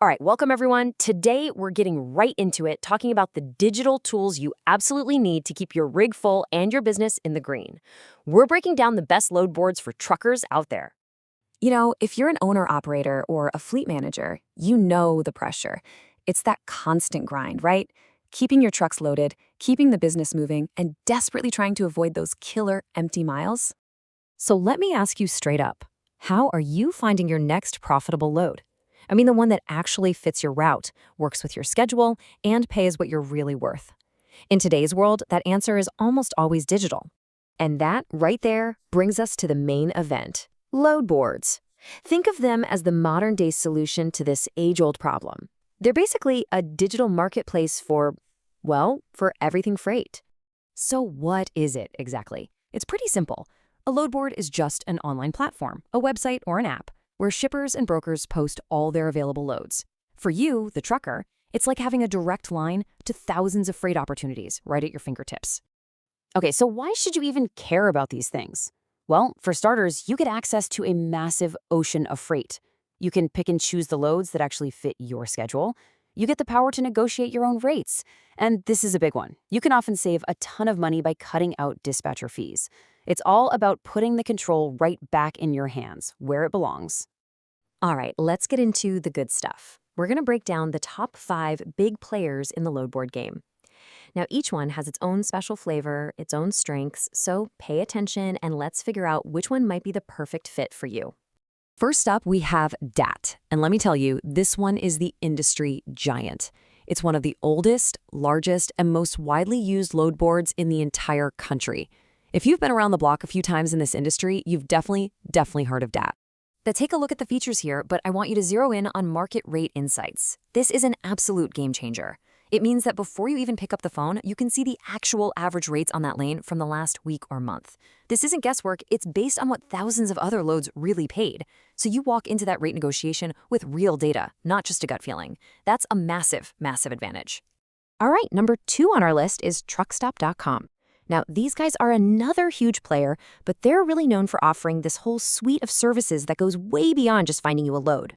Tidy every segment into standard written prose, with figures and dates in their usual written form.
All right, welcome everyone. Today we're getting right into it, talking about the digital tools you absolutely need to keep your rig full and your business in the green. We're breaking down the best load boards for truckers out there. If you're an owner-operator or a fleet manager, you know the pressure. It's that constant grind, right? Keeping your trucks loaded, keeping the business moving, and desperately trying to avoid those killer empty miles. So let me ask you straight up, how are you finding your next profitable load? I mean the one that actually fits your route, works with your schedule, and pays what you're really worth. In today's world, that answer is almost always digital. And that, right there, brings us to the main event. Load boards. Think of them as the modern-day solution to this age-old problem. They're basically a digital marketplace for everything freight. So what is it exactly? It's pretty simple. A load board is just an online platform, a website or an app, where shippers and brokers post all their available loads. For you, the trucker, it's like having a direct line to thousands of freight opportunities right at your fingertips. Okay, so why should you even care about these things? Well, for starters, you get access to a massive ocean of freight. You can pick and choose the loads that actually fit your schedule. You get the power to negotiate your own rates. And this is a big one. You can often save a ton of money by cutting out dispatcher fees. It's all about putting the control right back in your hands, where it belongs. All right, let's get into the good stuff. We're going to break down the top 5 big players in the load board game. Now, each one has its own special flavor, its own strengths, so pay attention and let's figure out which one might be the perfect fit for you. First up, we have DAT. And let me tell you, this one is the industry giant. It's one of the oldest, largest, and most widely used load boards in the entire country. If you've been around the block a few times in this industry, you've definitely heard of DAT. Now take a look at the features here, but I want you to zero in on market rate insights. This is an absolute game changer. It means that before you even pick up the phone, you can see the actual average rates on that lane from the last week or month. This isn't guesswork, it's based on what thousands of other loads really paid. So you walk into that rate negotiation with real data, not just a gut feeling. That's a massive advantage. All right, number 2 on our list is truckstop.com. Now, these guys are another huge player, but they're really known for offering this whole suite of services that goes way beyond just finding you a load.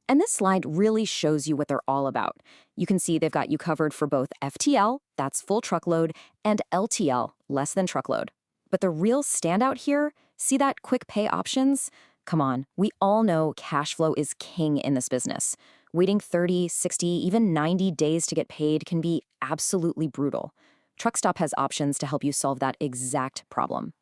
And this slide really shows you what they're all about. You can see they've got you covered for both FTL, that's full truckload, and LTL, less than truckload. But the real standout here, see that quick pay options? Come on, we all know cash flow is king in this business. Waiting 30, 60, even 90 days to get paid can be absolutely brutal. Truckstop has options to help you solve that exact problem.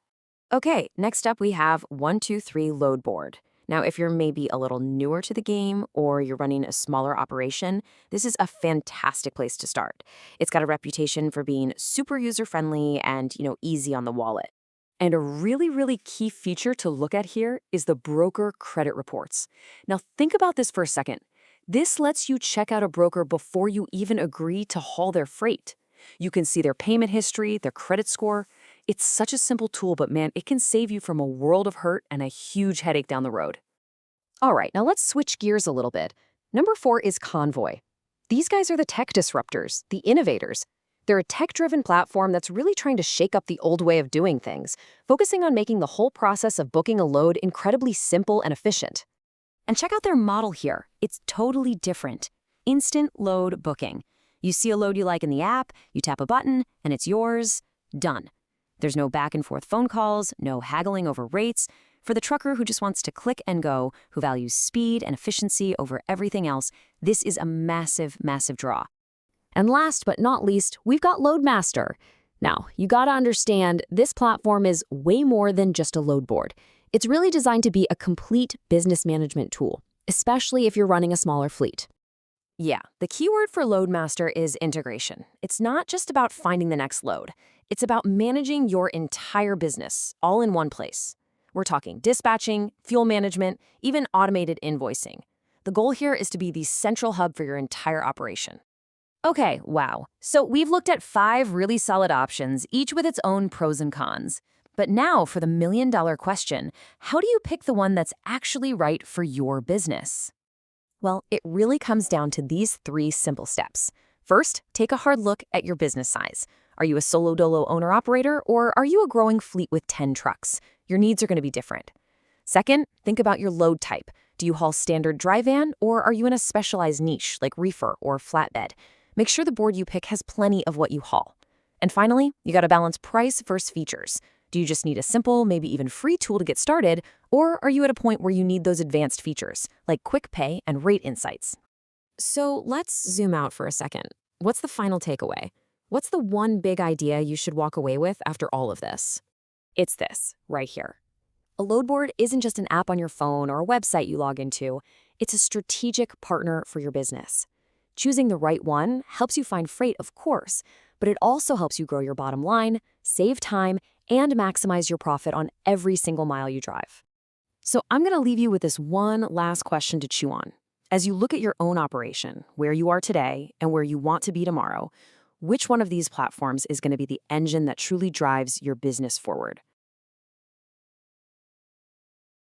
Okay, next up we have 123 Load Board. Now, if you're maybe a little newer to the game or you're running a smaller operation, this is a fantastic place to start. It's got a reputation for being super user-friendly and, easy on the wallet. And a really key feature to look at here is the broker credit reports. Now, think about this for a second. This lets you check out a broker before you even agree to haul their freight. You can see their payment history, their credit score. It's such a simple tool, but man, it can save you from a world of hurt and a huge headache down the road. All right, now let's switch gears a little bit. Number 4 is Convoy. These guys are the tech disruptors, the innovators. They're a tech-driven platform that's really trying to shake up the old way of doing things, focusing on making the whole process of booking a load incredibly simple and efficient. And check out their model here. It's totally different. Instant load booking. You see a load you like in the app, you tap a button, and it's yours. Done. There's no back and forth phone calls, no haggling over rates. For the trucker who just wants to click and go, who values speed and efficiency over everything else, this is a massive draw. And last but not least, we've got Loadmaster. Now, you gotta understand, this platform is way more than just a load board. It's really designed to be a complete business management tool, especially if you're running a smaller fleet. Yeah, the keyword for Loadmaster is integration. It's not just about finding the next load. It's about managing your entire business, all in one place. We're talking dispatching, fuel management, even automated invoicing. The goal here is to be the central hub for your entire operation. Okay, wow. So we've looked at 5 really solid options, each with its own pros and cons. But now for the million-dollar question, how do you pick the one that's actually right for your business? Well, it really comes down to these 3 simple steps. First, take a hard look at your business size. Are you a solo dolo owner-operator, or are you a growing fleet with 10 trucks? Your needs are going to be different. Second, think about your load type. Do you haul standard dry van, or are you in a specialized niche like reefer or flatbed? Make sure the board you pick has plenty of what you haul. And finally, you got to balance price versus features. Do you just need a simple, maybe even free tool to get started, or are you at a point where you need those advanced features, like quick pay and rate insights? So let's zoom out for a second. What's the final takeaway? What's the one big idea you should walk away with after all of this? It's this, right here. A load board isn't just an app on your phone or a website you log into. It's a strategic partner for your business. Choosing the right one helps you find freight, of course, but it also helps you grow your bottom line, save time, and maximize your profit on every single mile you drive. So I'm going to leave you with this one last question to chew on. As you look at your own operation, where you are today and where you want to be tomorrow, which one of these platforms is going to be the engine that truly drives your business forward?